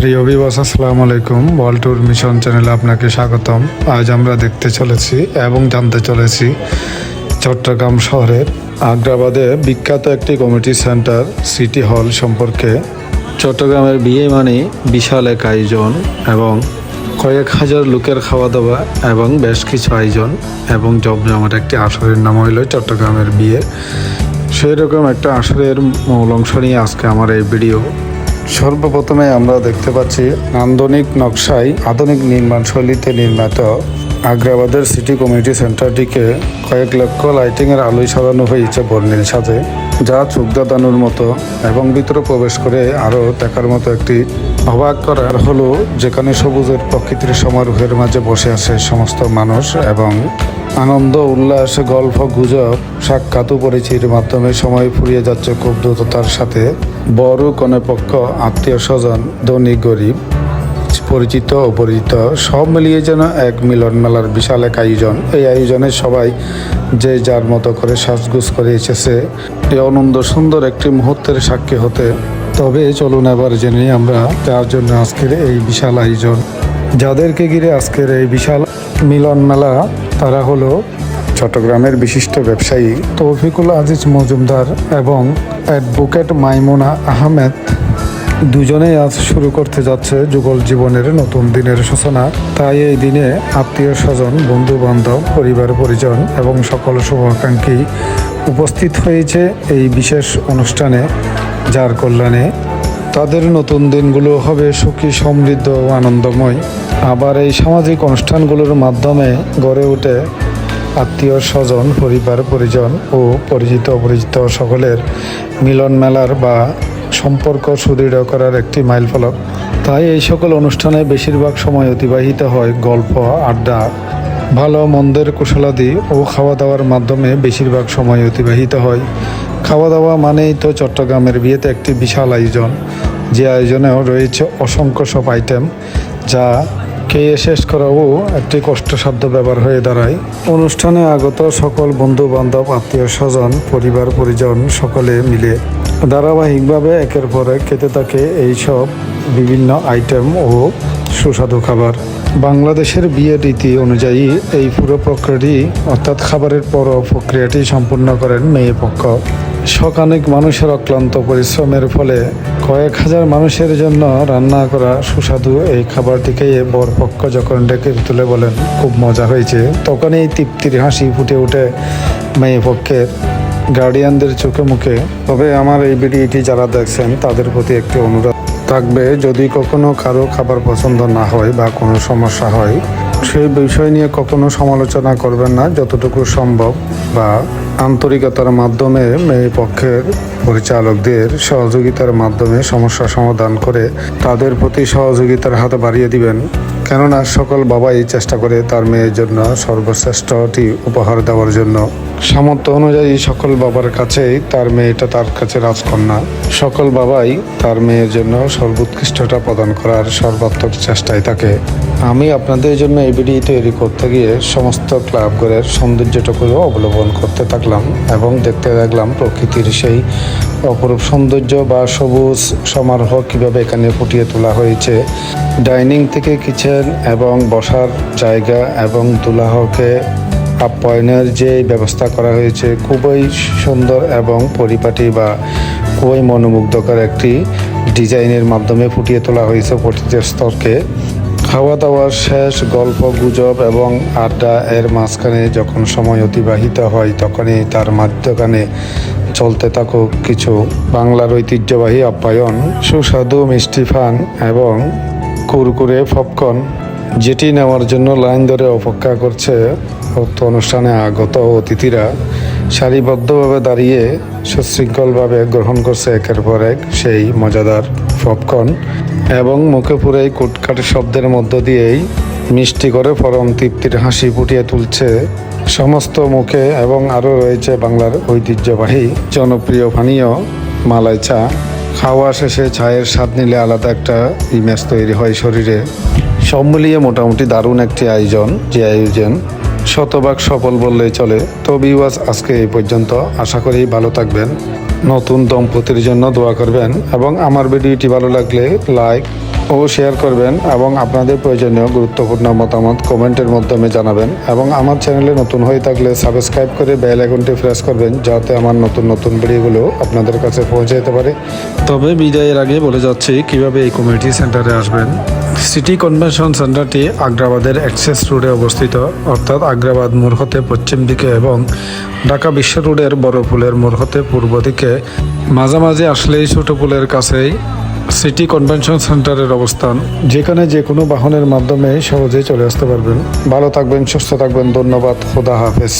প্রিয় ভিউয়ার্স, আসসালামু আলাইকুম। ওয়ার্ল্ড ট্যুর মিশন চ্যানেলে আপনাকে স্বাগতম। আজ আমরা দেখতে চলেছি এবং জানতে চলেছি চট্টগ্রাম শহরের আগ্রাবাদে বিখ্যাত একটি কমিউনিটি সেন্টার সিটি হল সম্পর্কে। চট্টগ্রামের বিয়ে মানে বিশাল এক আয়োজন এবং কয়েক হাজার লোকের খাওয়া দাওয়া এবং বেশ কিছু আয়োজন এবং জমজমাট একটি আসরের নাম হইল চট্টগ্রামের বিয়ে। সেই রকম একটা আসরের মূল অংশ নিয়ে আজকে আমার এই ভিডিও। সর্বপ্রথমে আমরা দেখতে পাচ্ছি নান্দনিক নকশায় আধুনিক নির্মাণ শৈলীতে নির্মিত আগ্রাবাদের সিটি কমিউনিটি সেন্টারটিকে কয়েক লক্ষ লাইটিংয়ের আলোয় সাজানো হয়েছে বর্ণিল সাজে, যা চোখ ধাঁধানোর মতো এবং ভিতরে প্রবেশ করে আরও দেখার মতো একটি অবাক করার হলো, যেখানে সবুজের প্রকৃতির সমারোহের মাঝে বসে আছে সমস্ত মানুষ এবং আনন্দ উল্লাস গল্প গুজব সাক্ষাৎ পরিচিতির মাধ্যমে সময় ফুরিয়ে যাচ্ছে খুব দ্রুততার সাথে। বড় কনেপক্ষ, আত্মীয় স্বজন, ধনী গরিব, পরিচিত অপরিচিত সব মিলিয়ে যেন এক মিলন মেলার বিশাল এক আয়োজন। এই আয়োজনে সবাই যে যার মতো করে সাজগুজ করে এসেছে এই আনন্দ সুন্দর একটি মুহূর্তের সাক্ষী হতে। তবে চলুন এবার জেনে আমরা তার জন্য আজকের এই বিশাল আয়োজন। যাদেরকে ঘিরে আজকের এই বিশাল মিলন মেলা তারা হলো চট্টগ্রামের বিশিষ্ট ব্যবসায়ী তৌফিকুল আজিজ মজুমদার এবং অ্যাডভোকেট মাইমুনা আহমেদ। দুজনেই আজ শুরু করতে যাচ্ছে যুগল জীবনের নতুন দিনের সূচনা। তাই এই দিনে আত্মীয় স্বজন, বন্ধু বান্ধব, পরিবার পরিজন এবং সকল শুভাকাঙ্ক্ষী উপস্থিত হয়েছে এই বিশেষ অনুষ্ঠানে, যার কল্যাণে তাদের নতুন দিনগুলো হবে সুখী, সমৃদ্ধ ও আনন্দময়। আবার এই সামাজিক অনুষ্ঠানগুলোর মাধ্যমে গড়ে ওঠে আত্মীয় স্বজন, পরিবার পরিজন ও পরিচিত অপরিচিত সকলের মিলন মেলার বা সম্পর্ক সুদৃঢ় করার একটি মাইলফলক। তাই এই সকল অনুষ্ঠানে বেশিরভাগ সময় অতিবাহিত হয় গল্প, আড্ডা, ভালো মন্দের কুশলাদি ও খাওয়া দাওয়ার মাধ্যমে বেশিরভাগ সময় অতিবাহিত হয়। খাওয়া দাওয়া মানেই তো চট্টগ্রামের বিয়েতে একটি বিশাল আয়োজন, যে আয়োজনেও রয়েছে অসংখ্য সব আইটেম, যা খেয়ে শেষ করাও একটি কষ্টসাধ্য ব্যাপার হয়ে দাঁড়ায়। অনুষ্ঠানে আগত সকল বন্ধু বান্ধব, আত্মীয় স্বজন, পরিবার পরিজন সকলে মিলে ধারাবাহিকভাবে একের পর এক খেতে থাকে এইসব বিভিন্ন আইটেম ও সুস্বাদু খাবার। বাংলাদেশের বিয়ের রীতি অনুযায়ী এই পুরো প্রক্রিয়াটি অর্থাৎ খাবারের পর প্রক্রিয়াটি সম্পূর্ণ করেন মেয়ে পক্ষ। শতাধিক মানুষের অক্লান্ত পরিশ্রমের ফলে কয়েক হাজার মানুষের জন্য রান্না করা সুস্বাদু এই খাবারটিকে বরপক্ষ যখন ডেকে তুলে বলেন খুব মজা হয়েছে, তখন এই তৃপ্তির হাসি ফুটে ওঠে মেয়ে পক্ষের গার্ডিয়ানদের চোখে মুখে। তবে আমার এই ভিডিওটি যারা দেখছেন তাদের প্রতি একটি অনুরোধ থাকবে, যদি কখনো কারো খাবার পছন্দ না হয় বা কোনো সমস্যা হয়, সেই বিষয় নিয়ে কখনো সমালোচনা করবেন না। যতটুকু সম্ভব বা আন্তরিকতার মাধ্যমে মেয়ে পক্ষের পরিচালকদের সহযোগিতার মাধ্যমে সমস্যা সমাধান করে তাদের প্রতি সহযোগিতার হাত বাড়িয়ে দিবেন। কেননা সকল বাবাই চেষ্টা করে তার মেয়ের জন্য সর্বশ্রেষ্ঠটি উপহার দেওয়ার জন্য। সামর্থ্য অনুযায়ী সকল বাবার কাছেই তার মেয়েটা তার কাছে রাজকন্যা। সকল বাবাই তার মেয়ের জন্য সর্বোৎকৃষ্টটা প্রদান করার সর্বাত্মক চেষ্টায় থাকে। আমি আপনাদের জন্য এই ভিডিও তৈরি করতে গিয়ে সমস্ত ক্লাবঘরের সৌন্দর্যটুকু অবলম্বন করতে থাকলাম এবং দেখতে লাগলাম প্রকৃতির সেই অপরূপ সৌন্দর্য বা সবুজ সমারোহ কীভাবে এখানে ফুটিয়ে তোলা হয়েছে। ডাইনিং থেকে কিচেন এবং বসার জায়গা এবং দুলাহকে আপ্যায়নের যে ব্যবস্থা করা হয়েছে খুবই সুন্দর এবং পরিপাটি বা খুবই মনোমুগ্ধকর একটি ডিজাইনের মাধ্যমে ফুটিয়ে তোলা হয়েছে প্রতিটি স্তরকে। খাওয়া দাওয়ার শেষ, গল্প গুজব এবং আড্ডা এর মাঝখানে যখন সময় অতিবাহিত হয় তখনই তার মাধ্যমে চলতে থাকুক কিছু বাংলার ঐতিহ্যবাহী আপ্যায়ন, সুস্বাদু মিষ্টি পান এবং কুরকুরে পপকর্ন, যেটি নেওয়ার জন্য লাইন ধরে অপেক্ষা করছে উক্ত অনুষ্ঠানে আগত অতিথিরা। সারিবদ্ধভাবে দাঁড়িয়ে সুশৃঙ্খলভাবে গ্রহণ করছে একের পর এক সেই মজাদার পপকর্ন এবং মুখে পুরেই কুটকাট শব্দের মধ্য দিয়েই মিষ্টি করে পরম তৃপ্তির হাসি ফুটিয়ে তুলছে সমস্ত মুখে। এবং আরও রয়েছে বাংলার ঐতিহ্যবাহী জনপ্রিয় পানীয় মালাই চা। খাওয়া শেষে চায়ের স্বাদ নিলে আলাদা একটা ইমেজ তৈরি হয় শরীরে। সব মিলিয়ে মোটামুটি দারুণ একটি আয়োজন, যে আয়োজন শতভাগ সফল বললেই চলে। তো ভিউয়ার্স, আজকে এই পর্যন্ত। আশা করি ভালো থাকবেন, নতুন দম্পতির জন্য দোয়া করবেন এবং আমার ভিডিওটি ভালো লাগলে লাইক ও শেয়ার করবেন এবং আপনাদের প্রয়োজনীয় গুরুত্বপূর্ণ মতামত কমেন্টের মাধ্যমে জানাবেন এবং আমার চ্যানেলে নতুন হয়ে থাকলে সাবস্ক্রাইব করে বেল আইকনটি প্রেস করবেন যাতে আমার নতুন নতুন ভিডিওগুলো আপনাদের কাছে পৌঁছে যেতে পারে। তবে বিদায়ের আগে বলে যাচ্ছি কিভাবে এই কমিউনিটি সেন্টারে আসবেন। সিটি কনভেনশন সেন্টারটি আগ্রাবাদের অ্যাক্সেস রোডে অবস্থিত, অর্থাৎ আগ্রাবাদ মোড় হতে পশ্চিম দিকে এবং ঢাকা বিশ্ব রোডের বড় পুলের মোড় হতে পূর্ব দিকে মাঝামাঝি আসলেই ছোট পুলের কাছেই সিটি কনভেনশন সেন্টারের অবস্থান, যেখানে যে কোনো বাহনের মাধ্যমে সহজেই চলে আসতে পারবেন। ভালো থাকবেন, সুস্থ থাকবেন, ধন্যবাদ, খোদা হাফেজ।